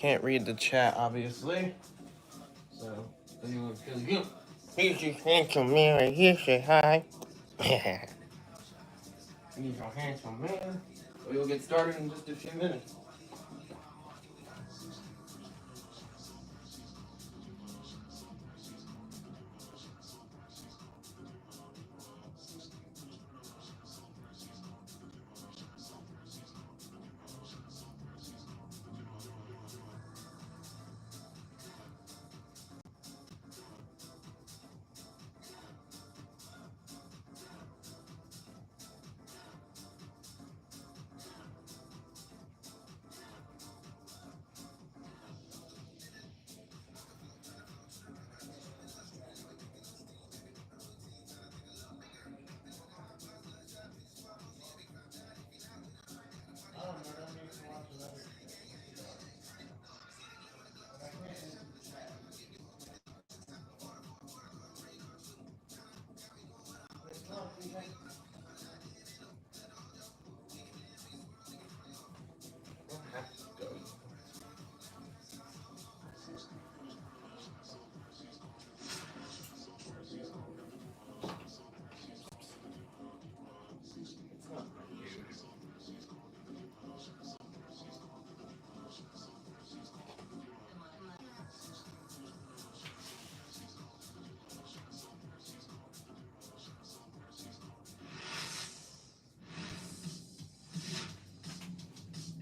Can't read the chat, obviously. So, anyone feels good. Here's your handsome man right here. Say hi. He's your handsome man. We'll get started in just a few minutes.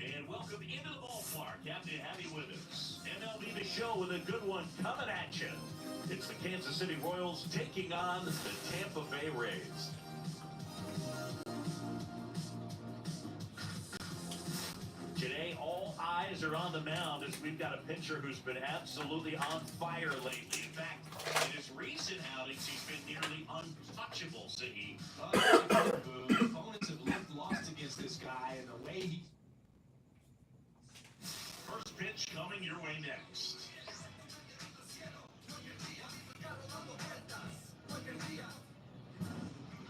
And welcome into the ballpark. Happy to have you with us. MLB The Show with a good one coming at you. It's the Kansas City Royals taking on the Tampa Bay Rays. Today, all eyes are on the mound as we've got a pitcher who's been absolutely on fire lately. In fact, in his recent outings, he's been nearly untouchable, Siggy. Opponents have lost against this guy, and the way he... First pitch coming your way next.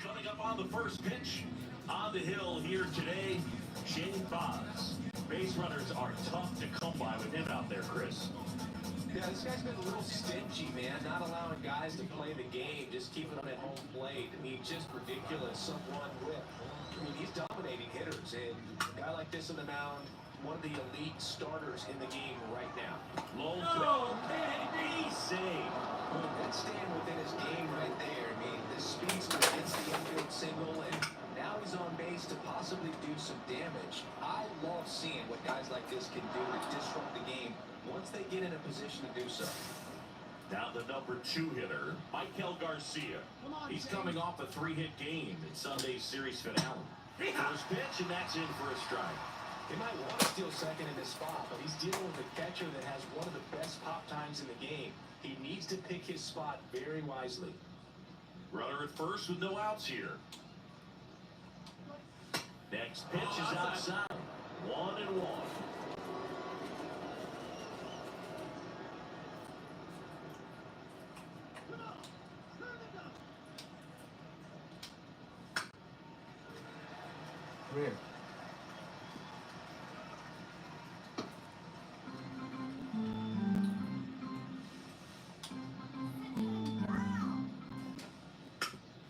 Coming up on the first pitch, on the hill here today, Shane Baz. Base runners are tough to come by with him out there, Chris. Yeah, this guy's been a little stingy, man, not allowing guys to play the game, just keeping them at home plate. I mean, just ridiculous. Someone with, he's dominating hitters, and a guy like this on the mound, one of the elite starters in the game right now. Low throw, and save. That's staying within his game right there. I mean, this speedster gets the infield single, and now he's on base to possibly do some damage. I love seeing what guys like this can do to disrupt the game once they get in a position to do so. Now the number 2 hitter, Michael Garcia. He's coming off a 3-hit game in Sunday's series finale. First pitch, and that's in for a strike. They might want to steal second in this spot, but he's dealing with a catcher that has one of the best pop times in the game. He needs to pick his spot very wisely. Runner at first with no outs here. Next pitch is outside. 1-1. Come here.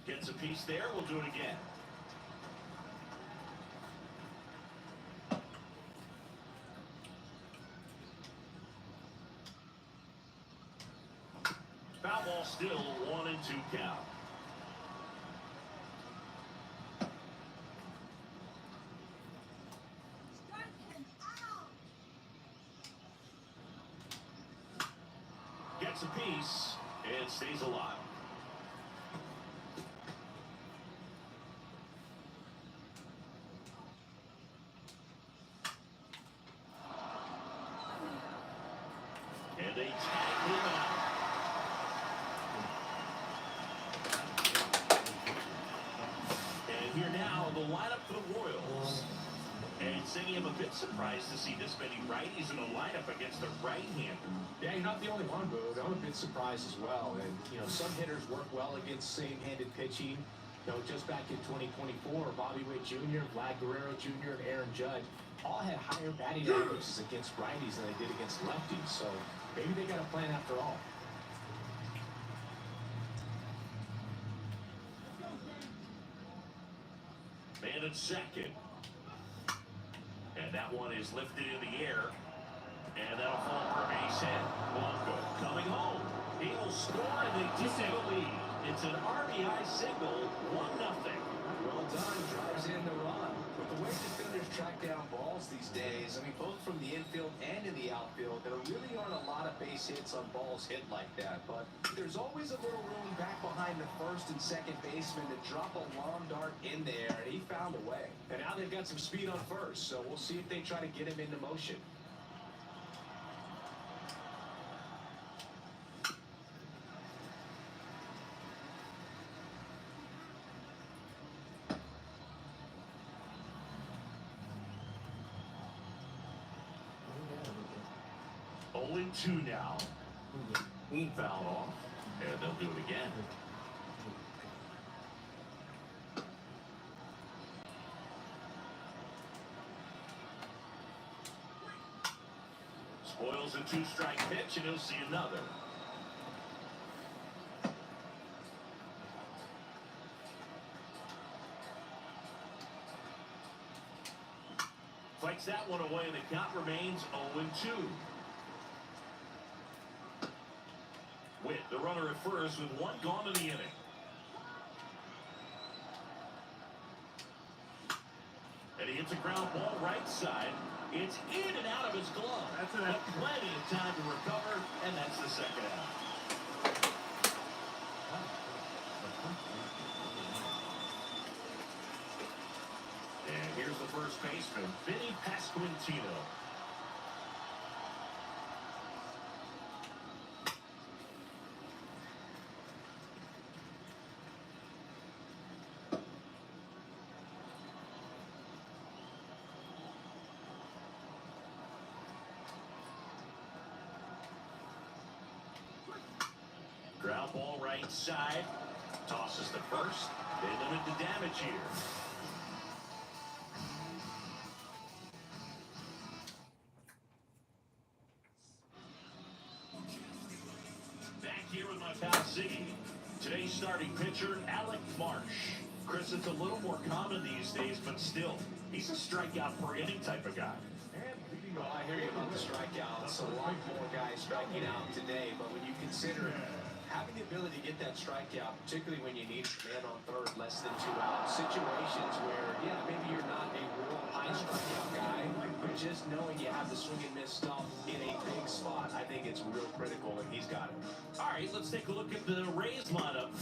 Gets a piece there. We'll do it again. Foul ball still 1-2 count. Gets a piece and stays alive. And they tag him out. And here now, the lineup for the Royals. And Siggy, I'm a bit surprised to see this many righties in the lineup against a right-hander. Yeah, you're not the only one, Boog. I'm a bit surprised as well. And, some hitters work well against same-handed pitching. Just back in 2024, Bobby Witt Jr., Vlad Guerrero Jr., and Aaron Judge all had higher batting averages against righties than they did against lefties. So maybe they got a plan after all. Man at second. And that one is lifted in the air. And that'll fall for a base hit. Blanco coming home. He will score and they take the lead. It's an RBI single, 1-0. Well done, drives in the run. With the way defenders track down balls these days, I mean, both from the infield and in the outfield, there really aren't a lot of base hits on balls hit like that. But there's always a little room back behind the first and second baseman to drop a long dart in there, and he found a way. And now they've got some speed on first, so we'll see if they try to get him into motion. Only 2 now. He fouled off, and they'll do it again. Spoils a 2-strike pitch, and he'll see another. Fights that one away, and the count remains 0-2. Witt, the runner at first, with 1 gone in the inning. And he hits a ground ball right side. It's in and out of his glove. But plenty of time to recover, and that's the second out. And here's the first baseman, Vinny Pasquantino. Ground ball right side. Tosses to first. They limit the damage here. Back here with my pal Ziggy. Today's starting pitcher, Alec Marsh. Chris, it's a little more common these days, but still, he's a strikeout per inning type of guy. Well, I hear you about the strikeouts. A lot more guys striking out today, but when you consider having the ability to get that strikeout, particularly when you need a man on third, less than 2 outs, situations where, yeah, maybe you're not a real high strikeout guy, but just knowing you have the swing and miss stuff in a big spot, I think it's real critical, and he's got it. All right, let's take a look at the Rays lineup.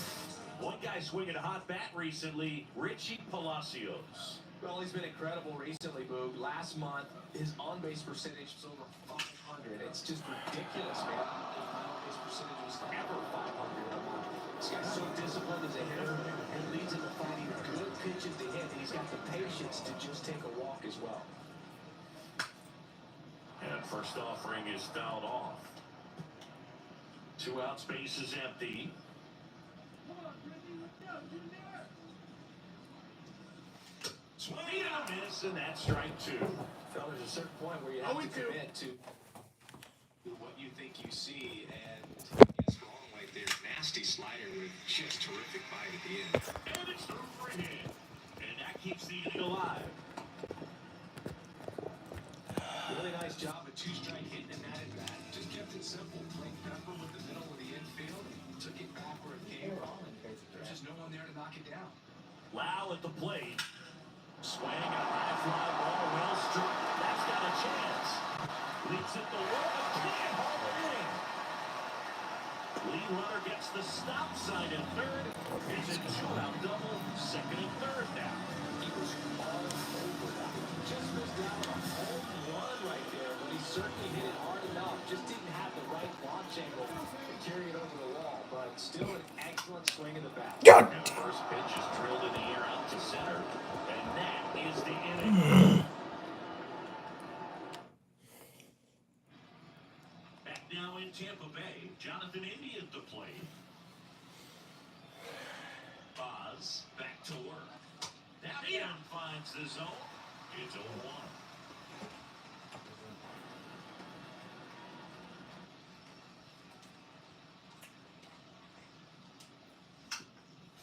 One guy swinging a hot bat recently, Richie Palacios. Well, he's been incredible recently, Boog. Last month, his on-base percentage was over 500. It's just ridiculous, man. His on-base percentage was ever 500 a month. This guy's so disciplined as a hitter and leads into finding good pitches to hit, and he's got the patience to just take a walk as well. And first offering is fouled off. 2 out, space is empty. Swing and a miss, and that's strike 2. Well, there's a certain point where you have to commit to what you think you see, and it's wrong right there. Nasty slider with just terrific bite at the end. And it's through for a hit. And that keeps the inning alive. Really nice job, a 2-strike hitting in that at bat. Just kept it simple. Played Pepper with the middle of the infield, took it back where it came from, and there's just no one there to knock it down. Lau at the plate. Swing and a high fly ball, well struck. That's got a chance. Leaps at the wall, can't hold it in. Lead runner gets the stop sign at third. It's a 2-out double, second and third now. He was all over that. Just missed out on a home run right there, but he certainly hit it hard enough. Just didn't have the right launch angle to carry it over the wall, but still an excellent swing of the bat. And the first pitch is drilled in the air out to center. And that is the inning. Back now in Tampa Bay, Jonathan India at the plate. Boz does. Back to work. That one finds the zone. It's 0-1.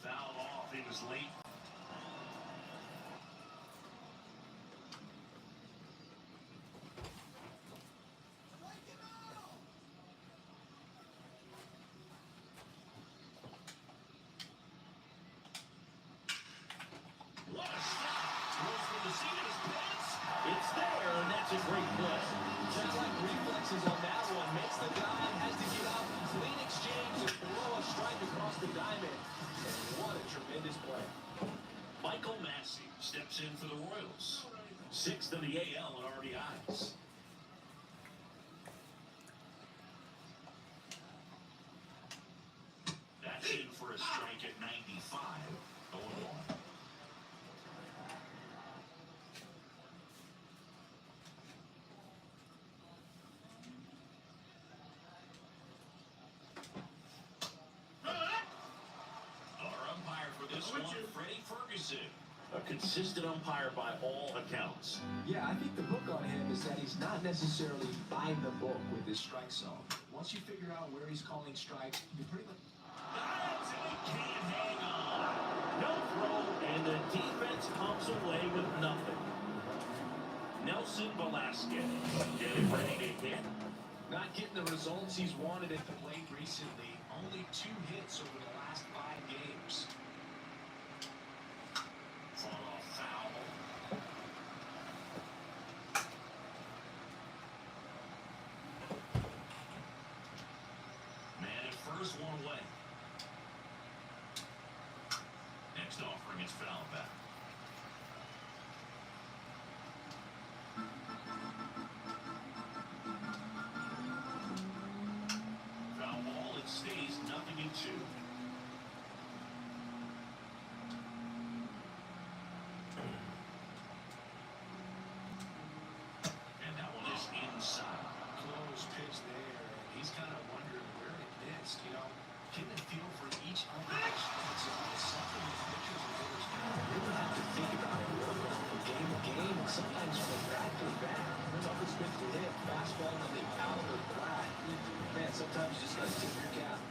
Fouled off. He was late. What a stop! Goes from the seat of his pants. It's there, and that's a great play. Sounds like reflexes on that one. Makes the guy, has to get out. Clean exchange and throw a strike across the diamond. And what a tremendous play. Michael Massey steps in for the Royals. 6th in the AL in RBIs. That's in for a strike at 95. 0-1. Our umpire for this one, Freddie Ferguson. A consistent umpire by all accounts. Yeah, I think the book on him is that he's not necessarily by the book with his strike zone. Once you figure out where he's calling strikes, you pretty much... That's it. Can't hang on. No throw, and the defense pumps away with nothing. Nelson Velasquez getting ready to hit. Not getting the results he's wanted at the plate recently. Only 2 hits over the last 5 games. Fought off foul. Man at first, one away. Next offering is foul back. Foul ball, it stays 0-2. And that one is inside. Close pitch there. He's kind of wondering where it missed. You know, getting a feel for each umpire strike zone is something these pitchers and hitters really have to think about it. From game to game, and sometimes from bat to bat. Toughest pitch to hit, fastball on the out or flat. Man, sometimes you just got to tip your cap.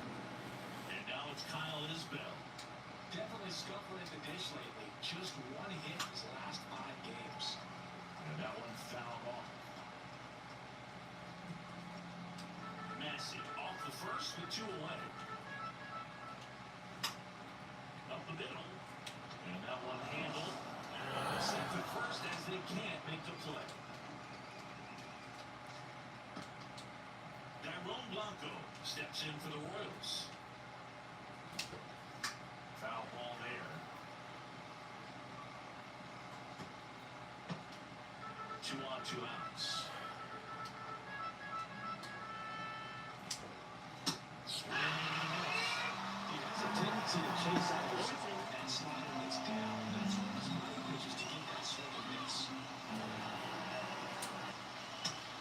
And now it's Kyle Isbell. Definitely scuffling at the dish lately. Just 1 hit in his last 5 games. And that one fouled off. Massey off the first with 2 away. Up the middle. And that one handled. Set to first as they can't make the play. Tyrone Blanco steps in for the Royals. Foul ball there. 2 on, 2 outs. Swing and a miss. He has a tendency to chase out his that slider that's down. That's one of his money pitches to get that swing and miss.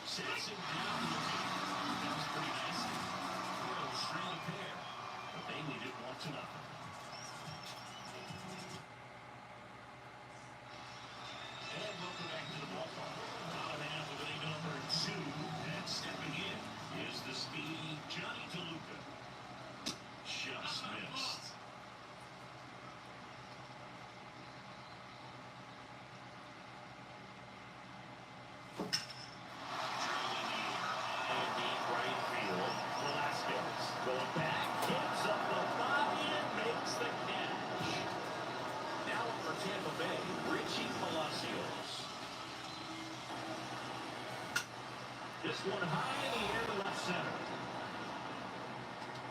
Sets him down to the field. That was pretty nice. Royals trail a pair, but they needed 1-0. And welcome back to the ballpark. Bottom half of inning number 2, and stepping in is the speedy Johnny DeLuca. Just missed. Going back, gives up the body and makes the catch. Now for Tampa Bay, Richie Palacios. This one high in the air to left center.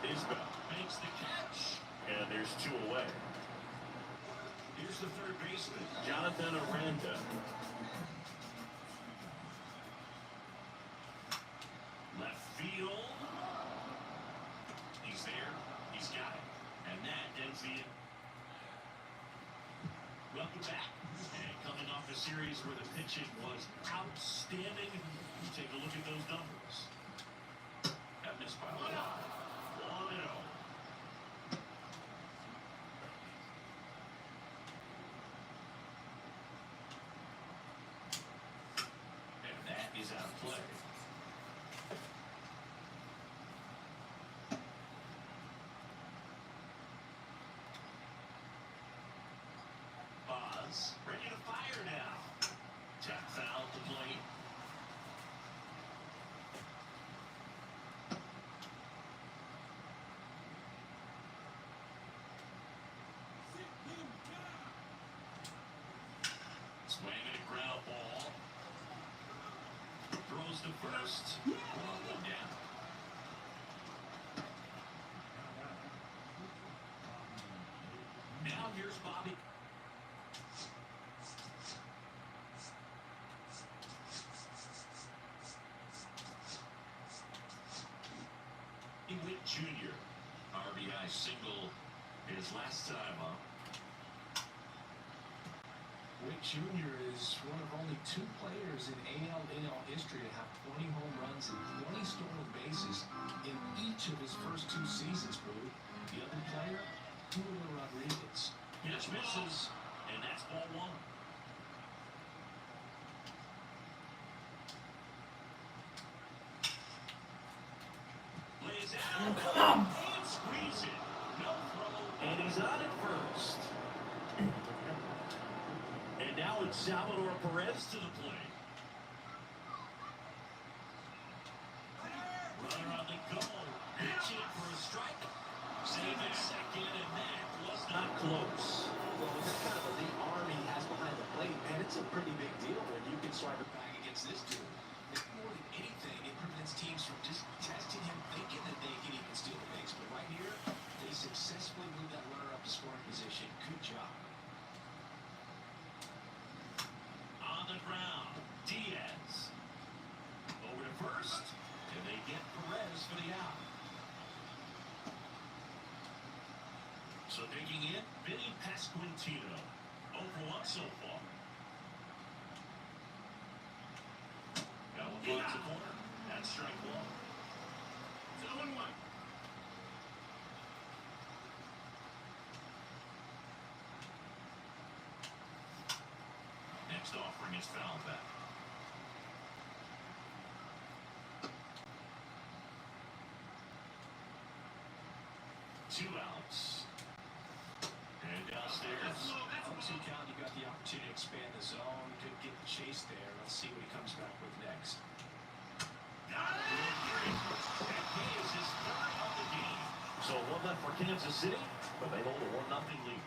Isbell makes the catch, and there's 2 away. Here's the third baseman, Jonathan Aranda. Left field. He's there. He's got it. And that ends the inning. Welcome back. And coming off a series where the pitching was outstanding, you take a look at those numbers. That missed by a lot. 1-0. is out of play. Boz, ready to fire now. Tap foul to play. Swinging a ground ball. Throws to first. One down. Now here's Bobby. Witt Jr. RBI single his last time up. Witt Jr. is one of only 2 players in AL history to have 20 home runs and 20 stolen bases in each of his first 2 seasons, Boo. The other player, Julio Rodriguez. Pitch misses, and that's ball 1. Lays out and squeeze it. No throw, and he's on at first. And now it's Salvador Perez to the plate. Runner on the go. Pitch it for a strike. Save at second, and that was not close. Well, with that kind of elite arm he has behind the plate, man, it's a pretty big deal when you can swipe it back against this dude. If more than anything, it prevents teams from just testing him, thinking that they can even steal the base. But right here, they successfully moved that runner up to scoring position. Good job. On the ground, Diaz. Over to first, and they get Perez for the out. So digging in, Vinny Pasquantino. 0 for 1 so far. Got one towards the corner. That's strike 1. 0-1. Next offering is foul back. Two outs. And downstairs. On 2 count, you got the opportunity to expand the zone. Could get the chase there. Let's see what he comes back with next. Got it. And he is his 3rd of the game. So 1 left for Kansas City, but they hold a 1-0 lead.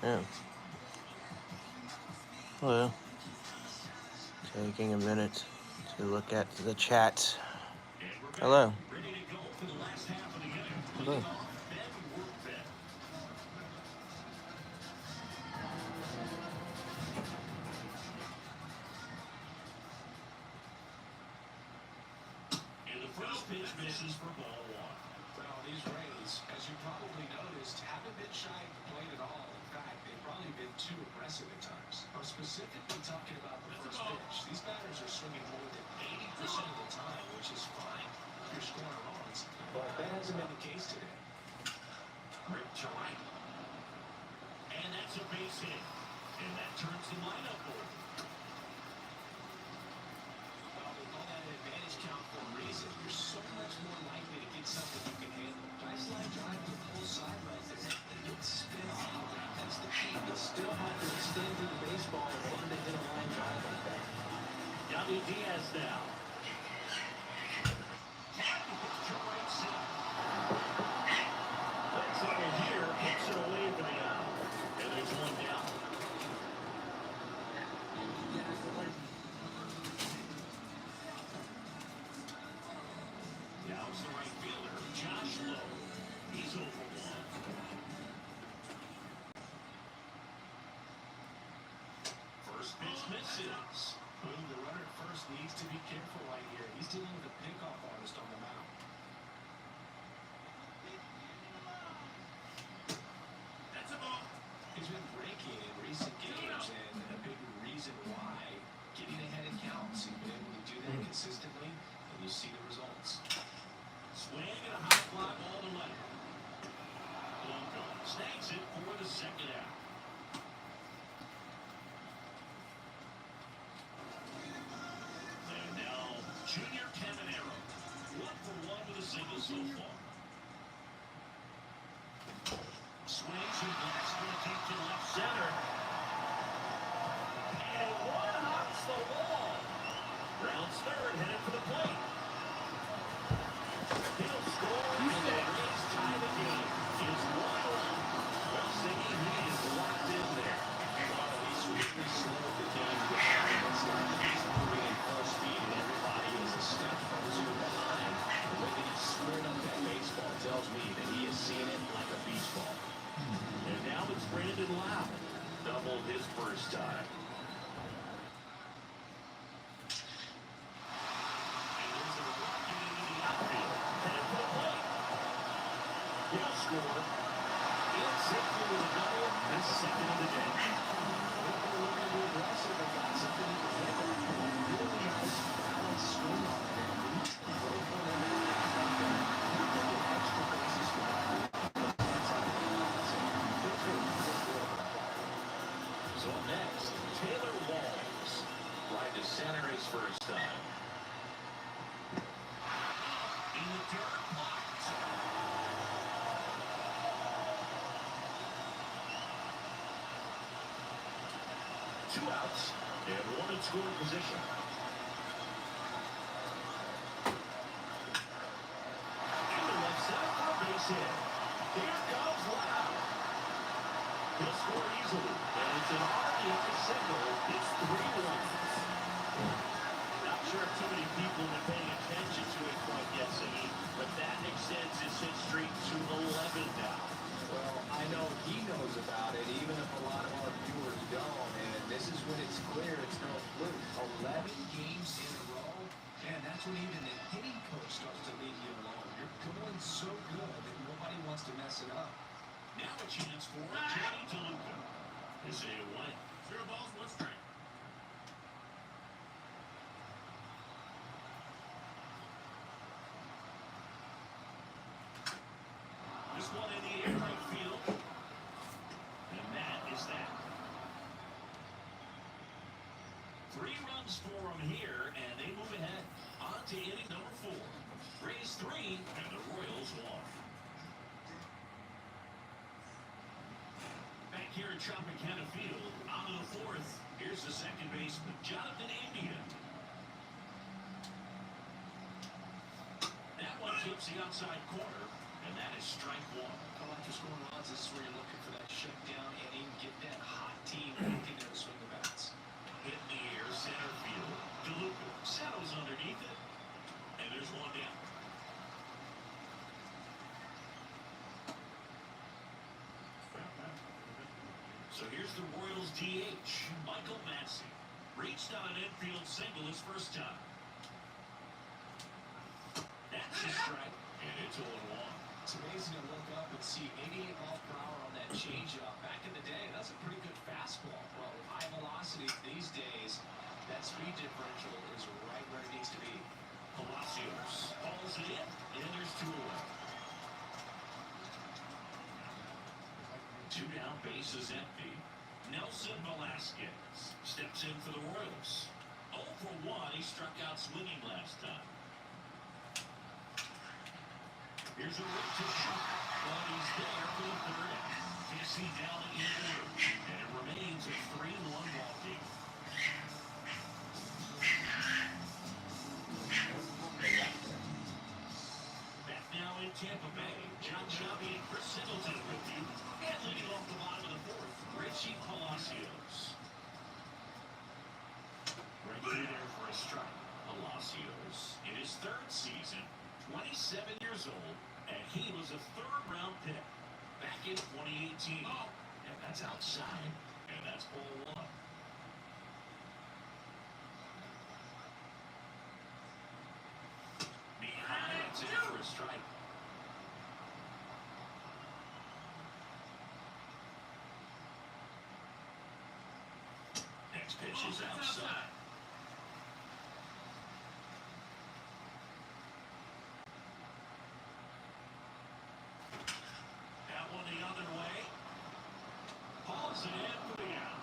Yeah. Hello. Taking a minute to look at the chat. And we're back, Hello. ready to go for the last half of the game. Hello. Leading off, Ben Workman. And the first pitch misses for ball 1. Well, these Rays, as you probably noticed, haven't been shy of the plate at all. In fact, they've probably been too aggressive at times. I'm specifically talking about the first pitch. These batters are swinging more than 80% of the time, which is fine if you're scoring runs. But that hasn't been the case today. Grip to right. And that's a base hit. And that turns the lineup over. Well, they call that an advantage count for a reason. You're so much more likely to get something you can handle. Nice line drive to the full side right there. It's spin off. That's the key. You still have to extend through the baseball in order to hit a line drive like that. Yandy Diaz now. Let's over here, hits it away for the out. And there's 1 down. Now it's the right fielder, Josh Lowe. He's 0 for 1. First pitch misses. Boom, the runner at first needs to be careful right here. He's dealing with a pickoff artist on the mound. That's a ball. He's been breaking in recent games, and a big reason why, getting ahead in counts. He's been able to do that consistently, and you see the results. Swing and a high fly ball to left. Blanco snags it for the second out. Brandon Lau doubled his first time. And there's a run getting into the outfield. Headed for the plate. He'll score. In safely with a double. His second of the day. Looking to be aggressive and got something he can hit. Really nice balanced swing on there. So up next, Taylor Walls. Right to center his first time. In the dirt, blocked. 2 outs and 1 in scoring position. Into left center for a base hit. Here comes Lau. He'll score easily, and it's an RBI single. It's 3-1. Not sure if too many people have been paying attention to it quite yet, Siggy, but that extends his hit streak to 11 now. Well, I know he knows about it, even if a lot of our viewers don't. And this is when it's clear it's no fluke. 11 games in a row, and that's when even the hitting coach starts to leave you alone. You're going so good that nobody wants to mess it up. Now a chance for Johnny DeLuca. His 8-1. 0 balls, 1 strike. This one in the air right field. And that is that. 3 runs for them here, and they move ahead. On to inning number 4. Rays 3, and the Royals 1. Back here at Tropicana Field, on to the 4th. Here's the second baseman, Jonathan India. That one keeps the outside corner, and that is strike 1. After scoring runs, this is where you're looking for that shutdown inning, get that hot team back in there to swing the bats. Hit in the air, center field. DeLuca settles underneath it, and there's 1 down. So here's the Royals DH, Michael Massey. Reached on an infield single his first time. That's a strike, and it's 0-1. It's amazing to look up and see 88 miles per hour on that changeup. Back in the day, that's a pretty good fastball. Well, with high velocity these days, that speed differential is right where it needs to be. Palacios hauls it in, and there's 2 away. 2 down, bases empty. Nelson Velasquez steps in for the Royals. 0 for 1, he struck out swinging last time. Here's a rip to shoot, but he's there for the 3rd out. Casey down in order, and it remains a 3-1 ball game. Back now in Tampa Bay, John Shelby and Chris Singleton with you. And leading off the bottom of the 4th, Richie Palacios. Right through there for a strike. Palacios in his 3rd season, 27 years old, and he was a 3rd-round pick back in 2018. Oh, and that's outside, and that's ball 1. Behind, it's in for a strike. Next pitch is outside. That one the other way. Pulls it in for the out.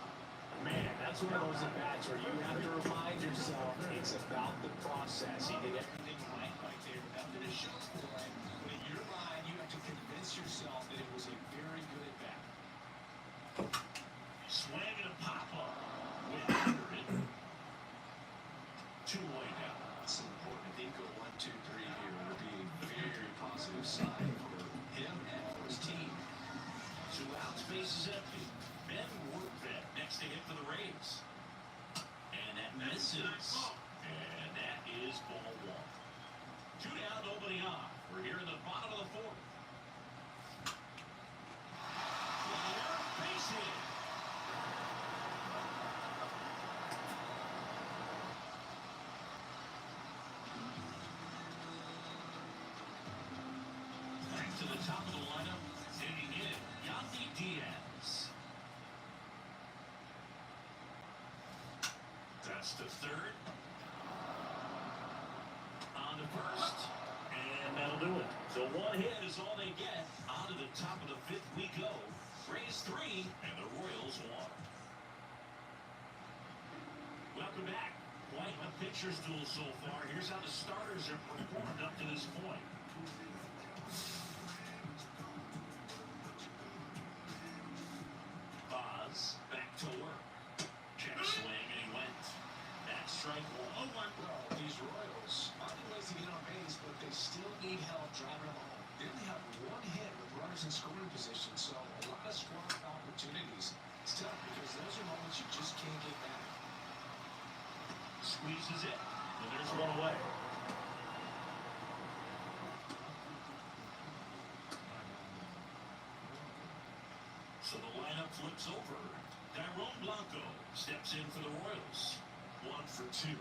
Man, that's one of those at-bats where you have to remind yourself it's about the process. He did everything right there. Nothing to show for it. But in your mind, you have to convince yourself that it was a very good at-bat. Swing and a pop-up. With under it. 2 away now. It's important. I think go 1, 2, 3 here would be a very, very positive sign for him and for his team. 2 outs, bases empty. Ben Workvet next to hit for the Rays. And that misses. And that is ball 1. 2 down, nobody on. We're here in the bottom of the 4th. Runner, base in. Back to the top of the lineup, digging in, Yandy Diaz. That's the third. On to first. And that'll do it. So one hit is all they get. On to the top of the fifth we go. Rays 3, and the Royals 1. Welcome back. Quite a pitcher's duel so far. Here's how the starters have performed up to this point. Boz back to work. Check swing, and he went. That's strike one. Oh, my Well, these Royals finding ways to get on base, but they still need help driving them home. They only have one hit with runners in scoring position, so a lot of scoring opportunities. It's tough because those are moments you just can't get back. Squeezes it, and there's one away. So the lineup flips over. Tyrone Blanco steps in for the Royals. 1 for 2.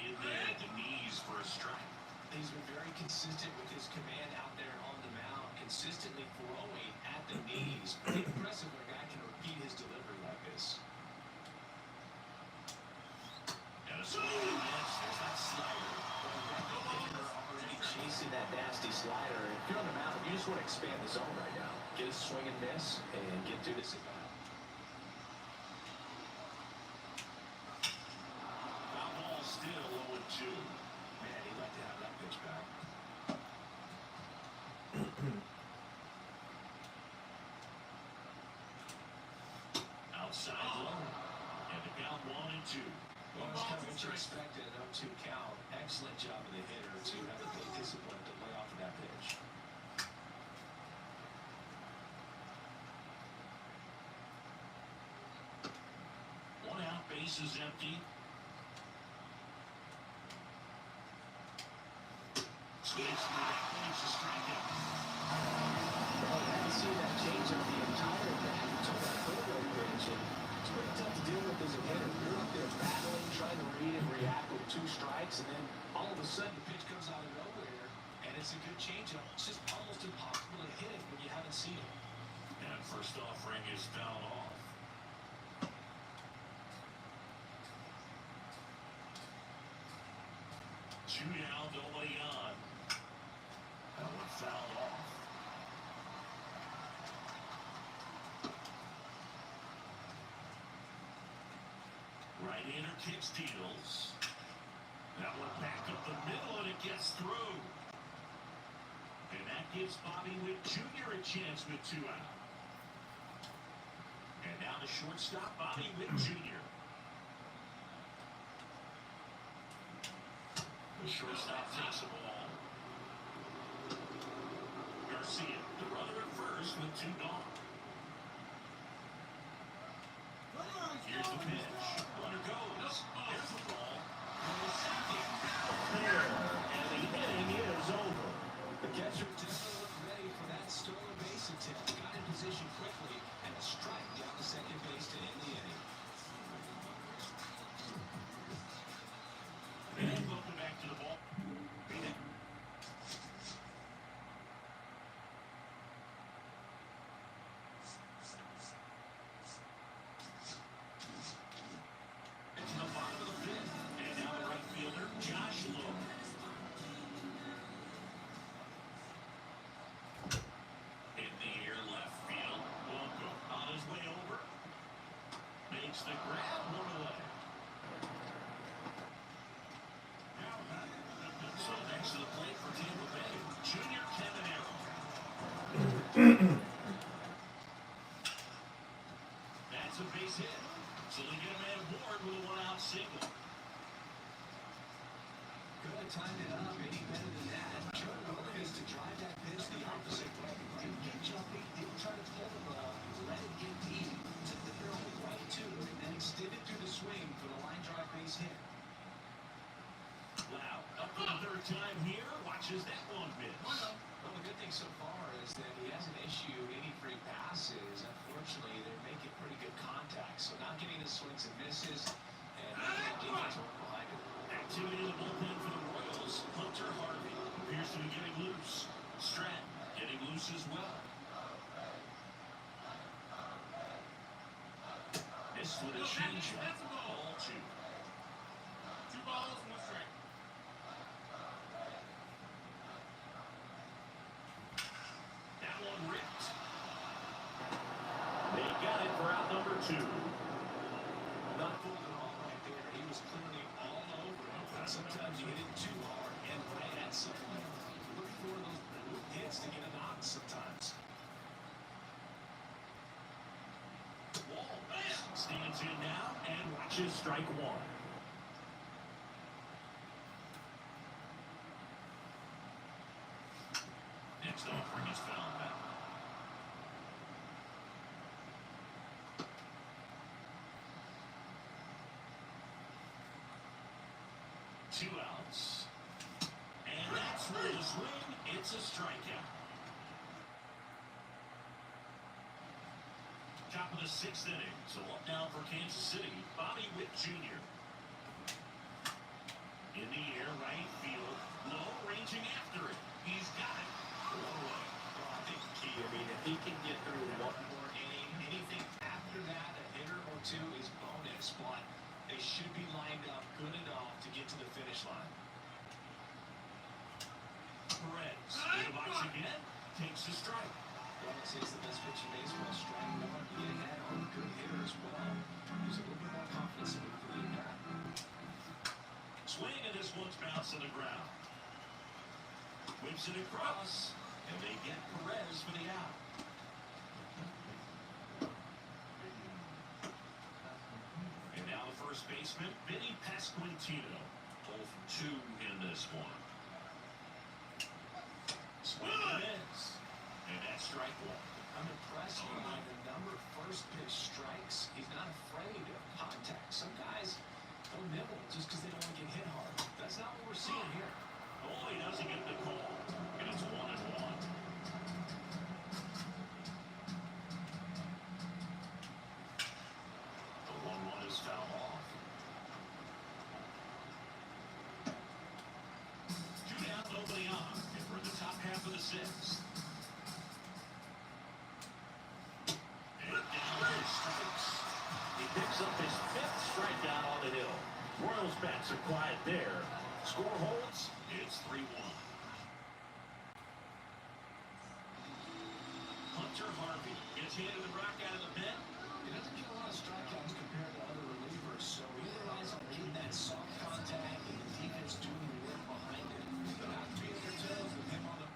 In there at the knees for a strike. He's been very consistent with his command out there on the mound, consistently throwing at the knees. Pretty impressive when a guy can repeat his delivery like this. And a swing and a miss. There's that slider. They're already chasing that nasty slider. If you're on the mound, you just want to expand the zone right now. Get a swing and miss and get through this at bat. Foul ball still 0-2. Man, he'd like to have that pitch back. Outside low. And the count 1-2. Well, that's kind of what you expected, an 0-2 count. Excellent job of the hitter to have a big discipline to lay off of that pitch. One out, base is empty. Swings through that one, it's a strikeout. Well, I haven't seen that change of the entire bat until that third pitch, and it's pretty tough to deal with as a hitter. You're up there battling, trying to read and react with 2 strikes, and then all of a sudden the pitch comes out of nowhere, and it's a good changeup. It's just almost impossible to hit it when you haven't seen it. And first offering is fouled off. Two down, nobody on. That one fouled off. Right-hander kicks deals. That one back up the middle, and it gets through. And that gives Bobby Witt Jr. a chance with 2 out. And now the shortstop, Bobby Witt Jr. The shortstop takes the ball. Garcia, the runner at first with 2 gone. Here's the pitch. Runner goes. There's the ball. And the inning is over. The catcher definitely looked ready for that stolen base attempt. Got in position quickly, and a strike down to second base to end the inning. And welcome back to the ball. It's the bottom of the fifth. And now the right fielder, Josh Lowe. In the air, left field. Blanco on his way over. Makes the grab, 1 away. So next to the plate for Tampa Bay, Junior Caminero. That's a base hit. So they get a man Ward with a 1-out single. Could have timed it up any better than that. Joe is to drive that pitch the opposite way. Didn't get jumping, didn't try to pull the ball, let it get deep. Took the barrel right to it, and then extended through the swing for the line drive base hit. Wow, up for the third time here. Watches that one miss. Well, the good thing thing so far is that he hasn't issued any free passes. Unfortunately, they're making pretty good contact. So not getting the swings and misses, and getting to work behind it. Activity in the bullpen for the Royals. Hunter Harvey appears to be getting loose. Stratton getting loose as well. This with a changeup. Ball two. 2 balls, 1 strike. That one ripped. They got it for out number 2. Not fooled at all right there. He was clearly all over it. And sometimes you hit it too hard and right at someone. Look for those hits to get a knock sometimes. Wall stands in now and watches strike 1. Next offering is fouled back. Two outs. And that's where the swing. It's a strikeout. Top of the 6th inning. So up now for Kansas City, Bobby Witt Jr. In the air, right field. Low, ranging after it. He's got it. One away. Well, I think the key, I mean, if he can get through one more inning, anything after that, a hitter or two is bonus, but they should be lined up good enough to get to the finish line. Perez in the box again. Takes the strike. Well, it's the best pitch in baseball. Strike one, get ahead on a good hitter as well. There's a little bit more confidence in the impact. Swing, and this one's bounced on the ground. Whips it across, and they get Perez for the out. And now the first baseman, Vinny Pasquantino. 0 for 2 in this one. Swing and a miss. And that's strike 1. I'm impressed by the number of first pitch strikes. He's not afraid of contact. Some guys don't nibble just because they don't want to get hit hard. That's not what we're seeing here. Oh, he doesn't get the call. And it's 1-1. The 1-1 is fouled off. 2 down, nobody on. And we're in the top half of the 6th. And down goes strikes. He picks up his 5th strikeout on the hill. Royals bats are quiet there. Score holds. It's 3-1. Hunter Harvey gets handed the rock out of the pen. He doesn't get a lot of strikeouts compared to other relievers, so he relies on getting that soft contact and the defense doing the work behind it. They'll have to be at their toes with him on the.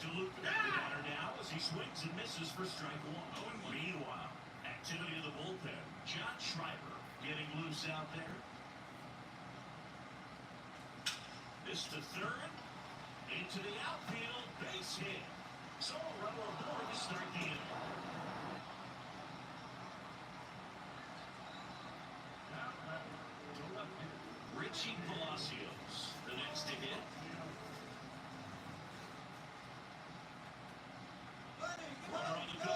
DeLuca with the batter now as he swings and misses for strike 1. Meanwhile, activity in the bullpen. John Schreiber getting loose out there. This to third. Into the outfield. Base hit. So a runner aboard to start the inning. Richie Palacios, the next to hit. Runner on the go.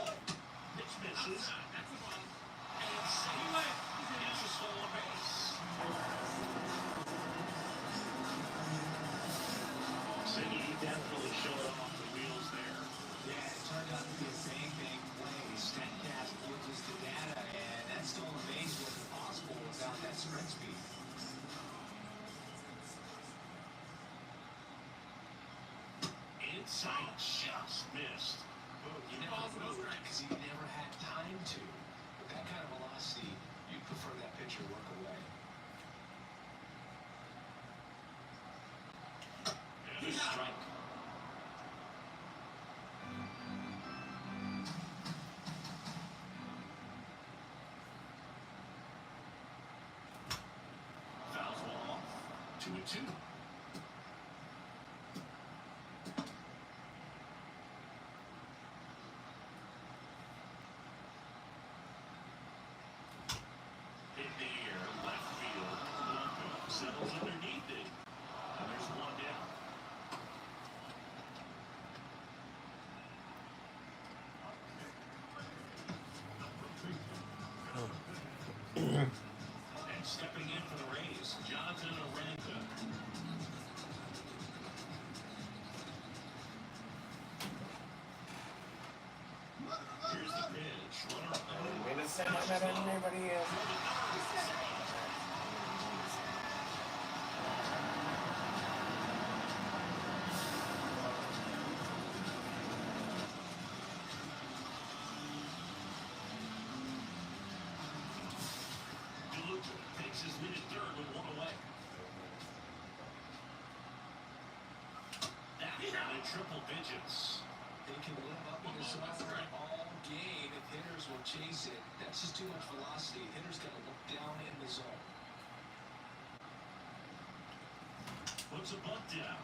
Pitch misses. And it's safe. It's a stolen base. Siggy definitely showed off the wheels there. Yeah, it turned out to be a bang play. Statcast gives us the data, and that stolen base wasn't possible without that sprint speed. Inside, just missed. You never moved because he never had time to. With that kind of velocity, you'd prefer that pitcher work away. And a strike. Fouls one off. 2-2. They're not better than anybody else. DeLuca takes his lead at third with one away. That's in triple digits. They can live up to this offer all game if hitters will chase it. That's just too much velocity. Hitters got to look down in the zone. Puts a bunt down.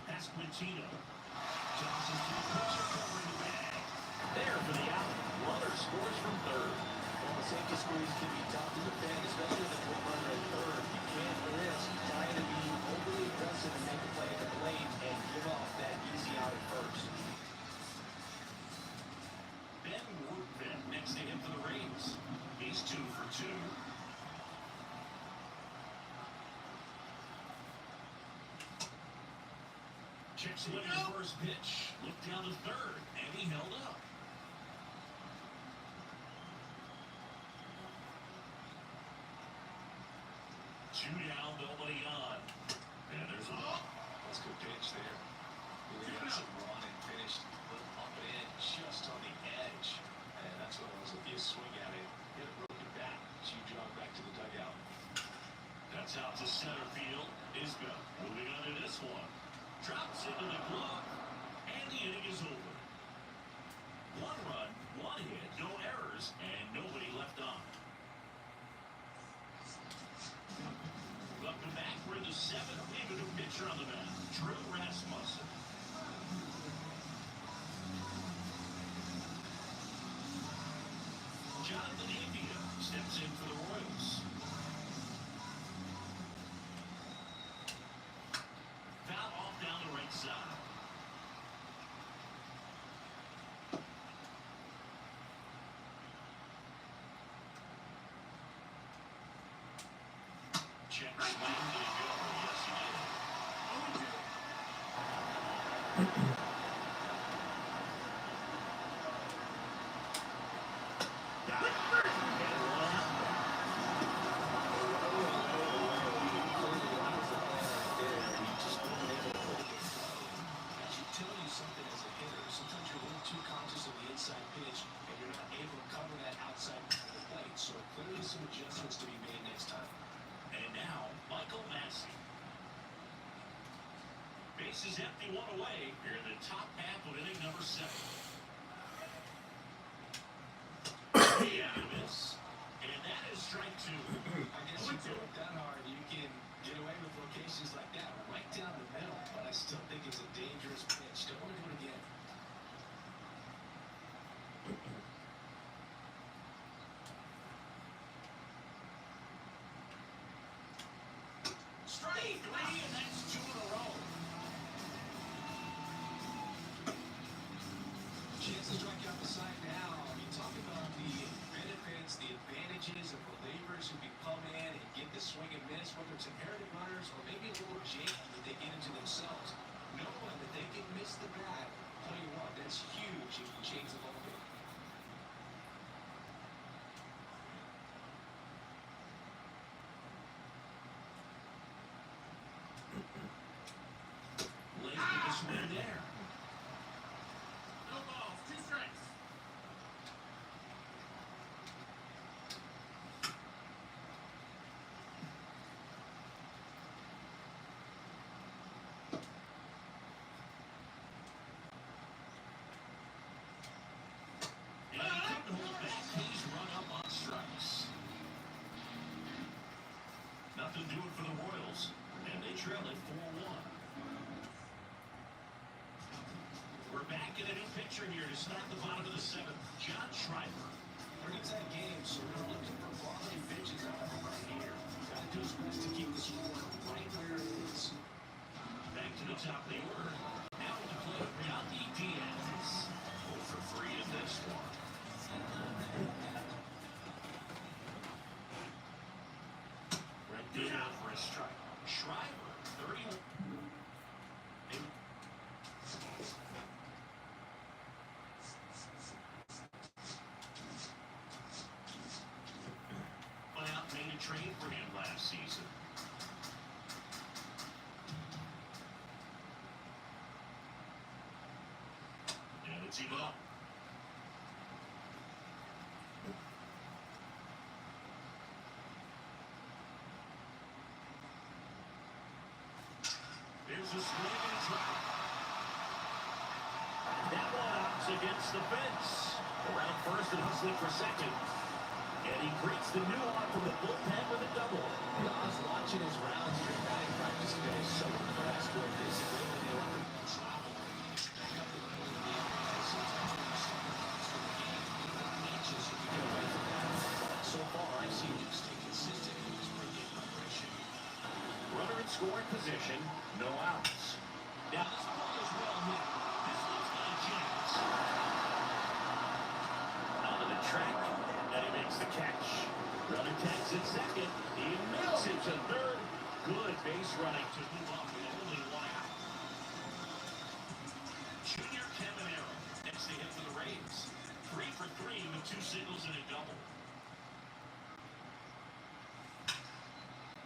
That's Quintino. Johnson to the pitcher covering the bag. There for the out. Runner scores from third. Well, the safety squeeze can be tough to defend, especially with a runner at third. You can't risk trying to be overly aggressive and make a play at the plate and give up that easy out at first. Ben Woodman next to him for the Rays. He's 2 for 2. Checks away his first pitch. Looked down to third, and he held up. 2 down, nobody on. And there's a ball. That's a good pitch there. Really got some run and finished up and in just on the edge. And that's what it was. If you swing at it, hit a broken bat. You jog back to the dugout. That's out to center field. Isga moving on to this one. Drops into the glove. And the inning is over. 1 run, 1 hit, no errors, and nobody left on. Welcome back. We're in the 7th. We have a new pitcher on the mound, Drew Rasmussen. Jonathan India steps in for the Royals. Foul off down the right side. Check swing. Did he go? Yes, he did. 0-2. Got it. And 1 out. That should tell you something as a hitter. Sometimes you're a little too conscious of the inside pitch, and you're not able to cover that outside part of the plate. So clearly some adjustments to be made next time. And now, Michael Massey. Bases empty, 1 away. Here in the top half of inning number 7. Yeah, miss. And that is strike 2. I guess you throw it that hard, you can get away with locations like that right down the middle. But I still think it's a dangerous pitch. Don't want to do it again. Strike 3, and that's 2 in a row. Chance to strike out the side now. You talk about the benefits, the advantages of relievers who can come in and get the swing and miss, whether it's inherited runners or maybe a little jam that they get into themselves. Knowing that they can miss the bat, tell you what, that's huge. You can change the ball game. Late with the swing there. No balls, 2 strikes. And he couldn't hold back. He's run up on strikes. Nothing doing for the Royals, and they trail at 4-1. We're back in a new picture here to start the bottom of the 7th. John Schreiber. They're inside game, so they're looking for quality pitches out of them right here. Got to do his best to keep the score right where it is. Back to the top of the order. Now to play Yandy Diaz. 0 for 3 in this one. Right there for a strike. Schreiber, 31. It's even up. Here's a swing and a drive. That one opts against the fence. Around first and hustling for second. And he greets the new arm from the bullpen with a double. I was watching his rounds during batting practice today. So impressed with his ability to travel. So far, I've seen him stay consistent in his pre-game preparation. Runner in scoring position, no outs. Now this ball is well hit. This one's got a chance. Onto the track, and he makes the catch. Runner tags at second. He makes it to third. Good base running to move up with only one out. Junior Caminero next to hit for the Rays. 3 for 3 with 2 singles and a double.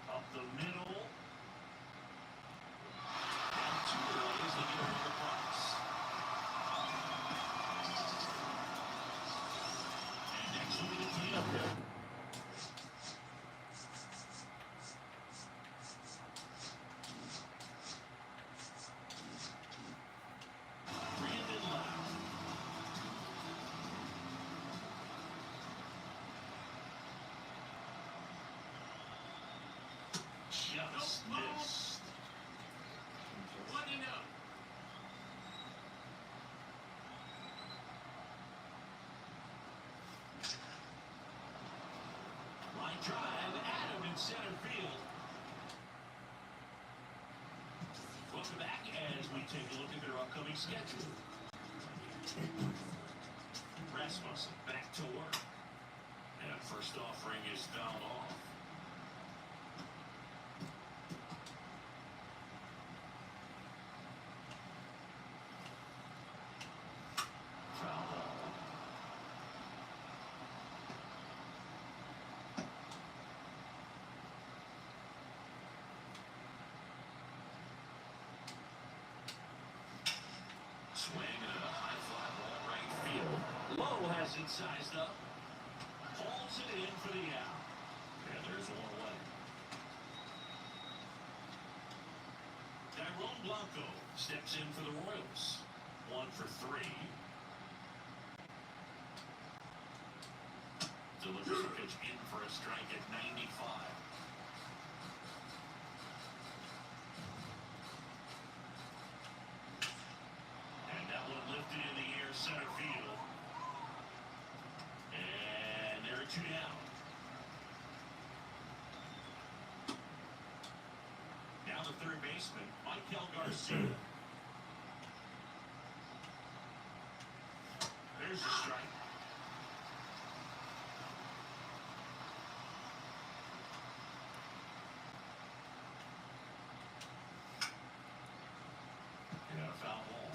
Up the middle. And 2 Rays to get over the Bucks. And next will be the cleanup hitter. Brandon Lau. Just missed. 1-0. Line drive, Adam in center field. Welcome back as we take a look at their upcoming schedule. Rasmussen back to work. And first offering is fouled off. Foul ball. Swing and a high fly ball right field. Lowe has it sized up. Hauls it in for the out. And there's one away. Tyrone Blanco steps in for the Royals. 1 for 3. Delivers a pitch in for a strike at 95. And that one lifted in the air center field. And there are 2 down. Now the third baseman, Michael Garcia. There's a strike. And a foul ball.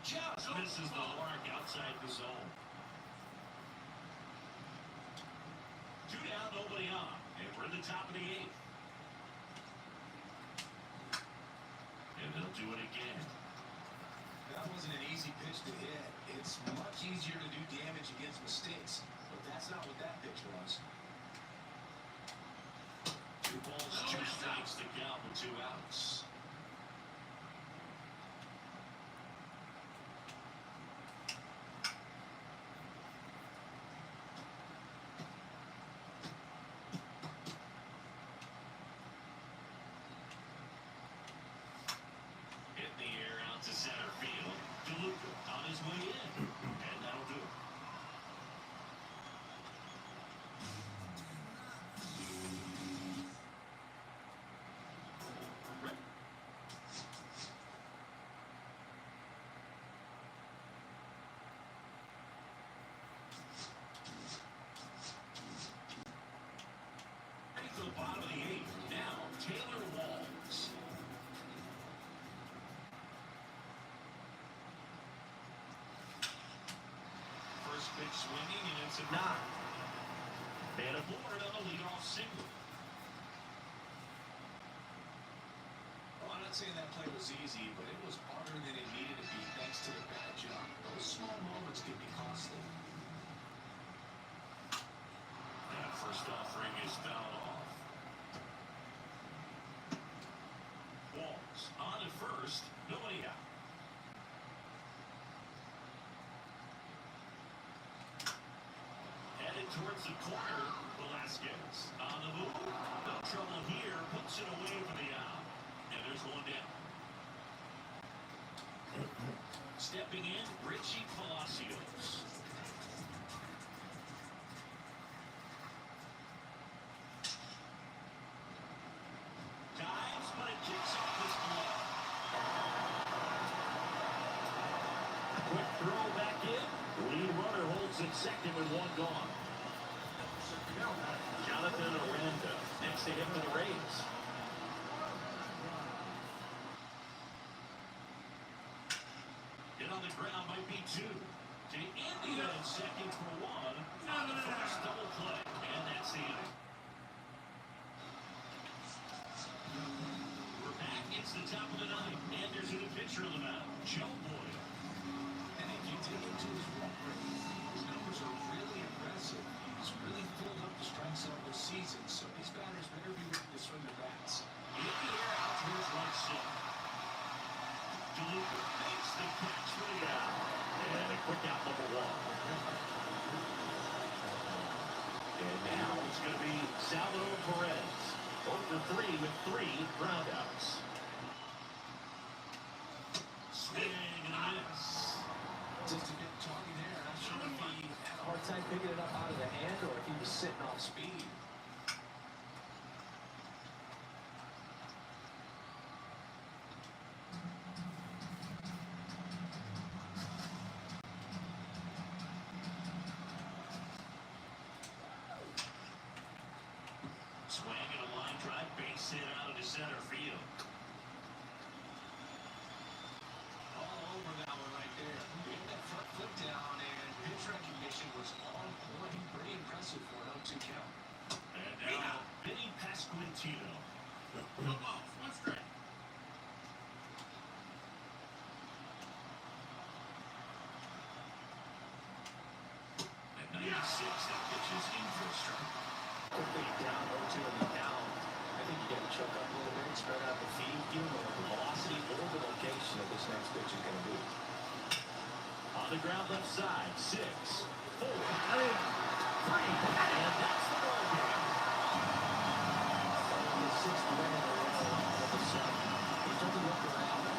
Just misses the mark outside the zone. 2 down, nobody on. And we're at the top of the 8th. And they'll do it again. That wasn't an easy pitch to hit. It's much easier to do damage against mistakes, but that's not what that pitch was. 2 balls, 2 strikes to count with 2 outs. Hit in the air out to center field. DeLuca on his way in. And that'll do it. Ready for the bottom of the 8th. Now, Taylor Walls. First pitch swinging, and it's a knock. And aboard on the leadoff single. not saying that play was easy, but it was harder than it needed to be thanks to the bad job. Those small moments can be costly. That first offering is fouled off. Walls on at first, nobody out. Headed towards the corner, Velasquez on the move. No trouble here, puts it away for the out. And there's one down. Stepping in, Richie Palacios. Dives, but it kicks off his glove. Quick throw back in. Lead runner holds it second with one gone. Jonathan Aranda next to him for the Rays. Hit on the ground might be two. To India in second for one. On the first double play. And that's the inning. We're back. It's the top of the ninth. And there's a new pitcher on the mound. Joe Boyle. And if you dig into his walk rate, his numbers are really impressive. He's really filled up the strike zone this season, so these batters better be ready to swing the bats. In the air out towards right center. DeLuca makes the catch for the out. And a quick out number one. And now it's going to be Salvador Perez. 0 for 3 with 3 groundouts. Swing and a miss. Just a bit chalky there. Not sure if he had a hard time picking it up out of the hand or if he was sitting off speed. Swing and a line drive, base hit out into center field. All over that one right there. Getting that front foot down and pitch recognition was on point. Pretty impressive for an 0-2 count. And now, Vinny Pasquantino. No balls, one strike. At 96, that pitch is in for a strike. Quickly down 0-2 in the count. I think you got to choke up a little bit, spread out the feed, give him the velocity or the location of this next pitch is going to be. On the ground left side, 6, 4, 3, and that's the ball game. The sixth man in a row of the seventh. He took a look around.